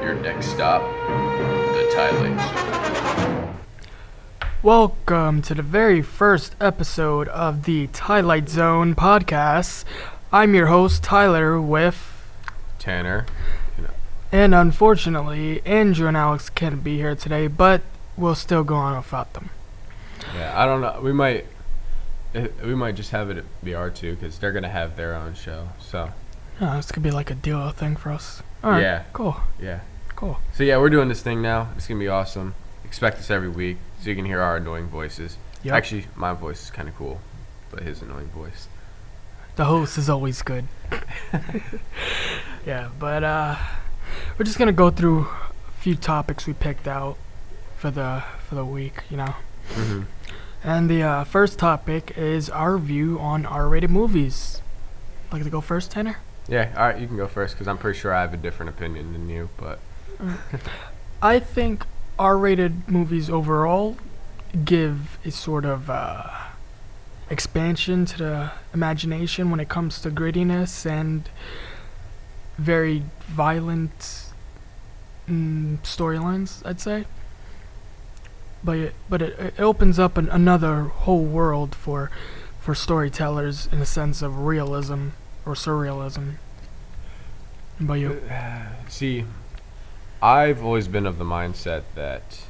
Your next stop, the Tylight Zone. Welcome to the very first episode of the Tylight Zone podcast. I'm your host, Tyler, with... Tanner. And unfortunately, Andrew and Alex can't be here today, but we'll still go on without them. Yeah, I don't know. We might just have it be our two because they're going to have their own show, so... Oh, this could be like a duo thing for us. Alright, yeah. Cool. Yeah. Cool. So yeah, we're doing this thing now. It's going to be awesome. Expect us every week so you can hear our annoying voices. Yep. Actually, my voice is kind of cool, but his annoying voice. The host is always good. Yeah, but we're just gonna go through a few topics we picked out for the week, you know. Mm-hmm. And the first topic is our view on R-rated movies. Like to go first, Tanner? Yeah, all right, you can go first because I'm pretty sure I have a different opinion than you, but... I think R-rated movies overall give a sort of expansion to the imagination when it comes to grittiness and very violent storylines, I'd say. But it opens up another whole world for storytellers in a sense of realism or surrealism. But you? See, I've always been of the mindset that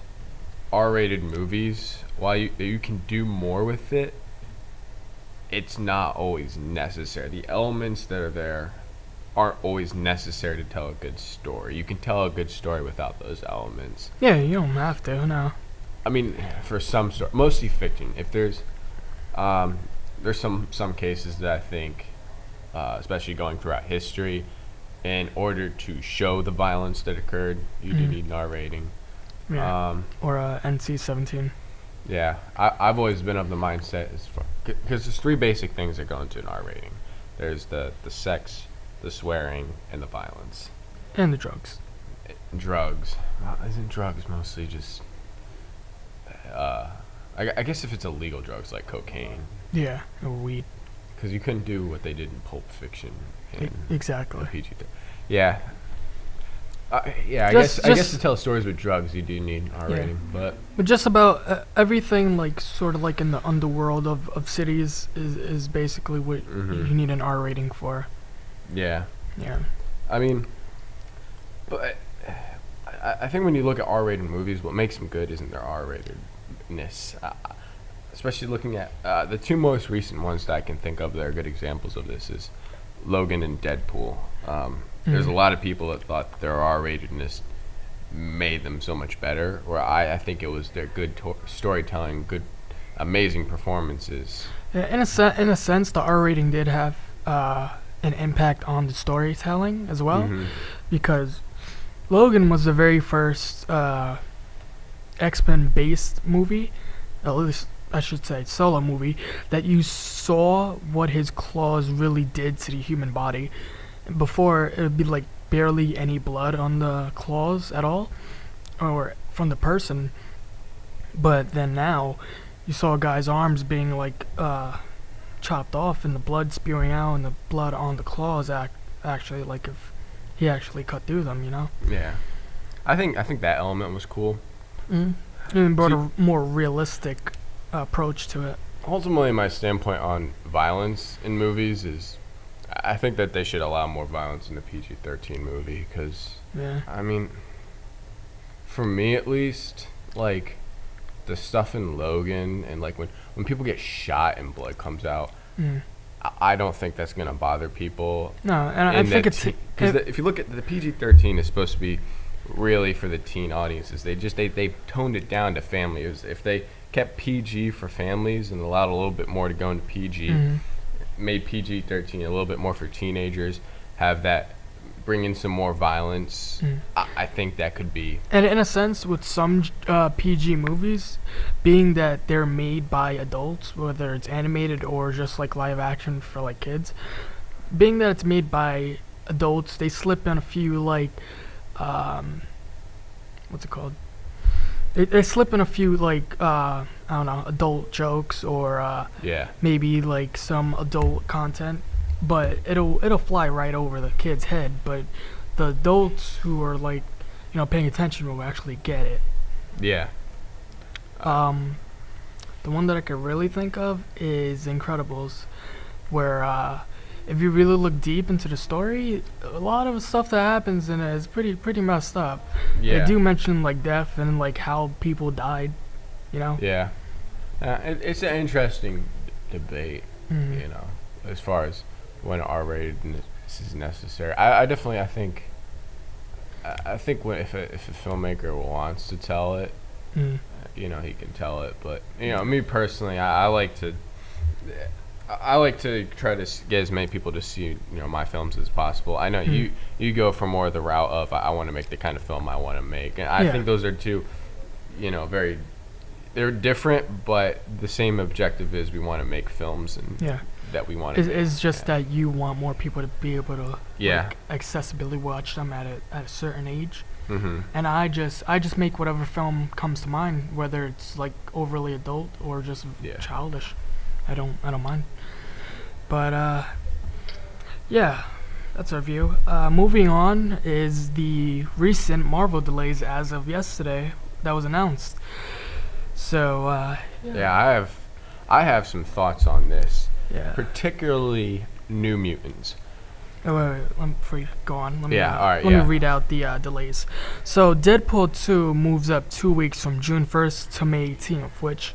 R-rated movies, while you can do more with it, it's not always necessary. The elements that are there aren't always necessary to tell a good story. You can tell a good story without those elements. Yeah, you don't have to, no. I mean, for some story, mostly fiction. If there's some cases that I think, especially going throughout history, in order to show the violence that occurred, you do need an R rating. Yeah. Or NC-17. Yeah, I've always been of the mindset because there's three basic things that go into an R rating. There's the sex, the swearing, and the violence. And the drugs. Drugs. Isn't drugs mostly just... I guess if it's illegal drugs like cocaine. Yeah, or weed. Because you couldn't do what they did in Pulp Fiction. Exactly. PG-13. Yeah. Yeah, I guess to tell stories with drugs, you do need an R rating, but just about everything, like sort of like in the underworld of cities, is basically what you need an R rating for. Yeah. Yeah. I mean, but I think when you look at R-rated movies, what makes them good isn't their R-ratedness. Especially looking at the two most recent ones that I can think of that are good examples of this is Logan and Deadpool. There's a lot of people that thought their R-ratedness made them so much better, where I think it was their good storytelling, good, amazing performances. In a sense, the R rating did have an impact on the storytelling as well, because Logan was the very first X-Men based movie, at least I should say solo movie, that you saw what his claws really did to the human body. Before, it would be like barely any blood on the claws at all, or from the person. But then now, you saw a guy's arms being like chopped off and the blood spewing out and the blood on the claws actually, like if he actually cut through them, you know? Yeah. I think that element was cool. And it brought a more realistic approach to it. Ultimately, my standpoint on violence in movies is I think that they should allow more violence in the PG-13 movie because, I mean, for me at least, like, the stuff in Logan and, like, when people get shot and blood comes out, I don't think that's going to bother people. No, and I think it's... Because if you look at the PG-13 is supposed to be really for the teen audiences. They toned it down to families. If they kept PG for families and allowed a little bit more to go into PG, made PG-13 a little bit more for teenagers, have that bring in some more violence, I think that could be... And in a sense, with some PG movies, being that they're made by adults, whether it's animated or just like live action for like kids, being that it's made by adults, they slip in a few like... what's it called? They slip in a few like I don't know, adult jokes or maybe like some adult content, but it'll fly right over the kid's head. But the adults who are like paying attention will actually get it. Yeah. The one that I could really think of is Incredibles, where if you really look deep into the story, a lot of stuff that happens in it is pretty messed up. Yeah. They do mention like death and like how people died, Yeah. It's an interesting debate, Mhm. as far as when R-rated is necessary. I definitely I think if a filmmaker wants to tell it, Mhm. he can tell it. But me personally, I like to. I like to try to get as many people to see my films as possible. I know you go for more of the route of I want to make the kind of film I want to make, and I think those are two, very. They're different, but the same objective is we want to make films and that we want to. It's just that you want more people to be able to Yeah. accessibly watch them at a certain age. Mm-hmm. And I just make whatever film comes to mind, whether it's like overly adult or just childish. I don't mind. But yeah, that's our view. Moving on is the recent Marvel delays as of yesterday that was announced. So I have some thoughts on this, particularly New Mutants. Oh, wait. Before you go on, let me read out the delays. So Deadpool 2 moves up 2 weeks from June 1st to May 18th, which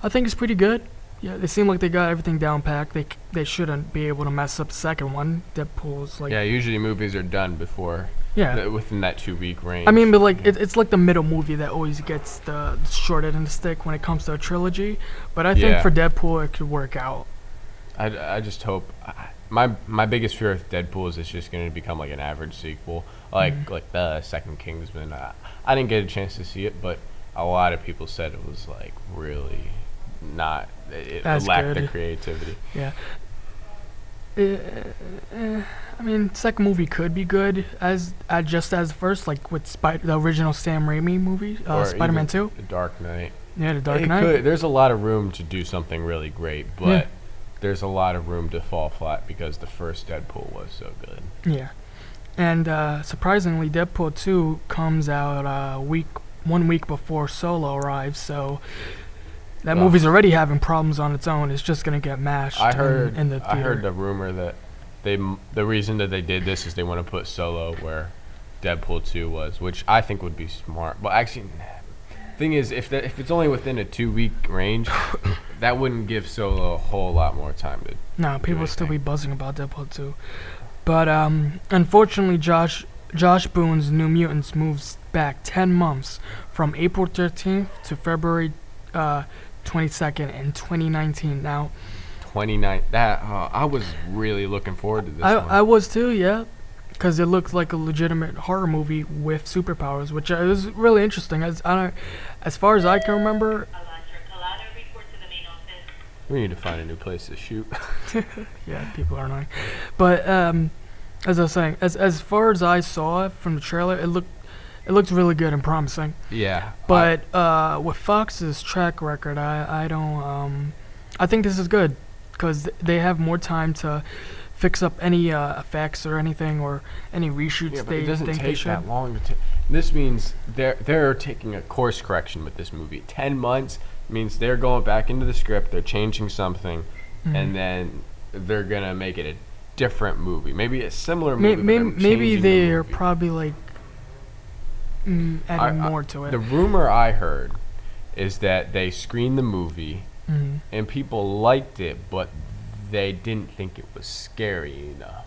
I think is pretty good. Yeah, they seem like they got everything down packed. They shouldn't be able to mess up the second one. Deadpool's like usually movies are done before within that 2 week range. I mean, but like it's like the middle movie that always gets the short end of the stick when it comes to a trilogy. But I think for Deadpool it could work out. I just hope. My biggest fear with Deadpool is it's just going to become like an average sequel, like the second Kingsman. I didn't get a chance to see it, but a lot of people said it was like really not. It lacked the creativity. Yeah. I mean, second movie could be good just as first, like with the original Sam Raimi movie, Spider-Man 2. The Dark Knight. Yeah, The Dark Knight. There's a lot of room to do something really great, but there's a lot of room to fall flat because the first Deadpool was so good. Yeah. And surprisingly, Deadpool 2 comes out 1 week before Solo arrives, so that movie's already having problems on its own. It's just going to get mashed in the theater. I heard the rumor that the reason that they did this is they want to put Solo where Deadpool 2 was, which I think would be smart. But actually, thing is, if it's only within a 2 week range, that wouldn't give Solo a whole lot more time to. No, people would still be buzzing about Deadpool 2. But unfortunately, Josh Boone's New Mutants moves back 10 months from April 13th to February 22nd in 2019. Now, 29. I was really looking forward to this one. I was too, yeah, because it looked like a legitimate horror movie with superpowers, which was really interesting. As far as I can remember. We need to find a new place to shoot. Yeah, people are annoying. But as I was saying, as far as I saw it from the trailer, it looked really good and promising. Yeah. But with Fox's track record, I don't. I think this is good because they have more time to fix up any effects or anything or any reshoots. Yeah, but it doesn't take that long. This means they're taking a course correction with this movie. 10 months means they're going back into the script. They're changing something, and then they're gonna make it a different movie. Maybe a similar movie. Maybe they're probably like adding more to it. The rumor I heard is that they screened the movie and people liked it, but they didn't think it was scary enough.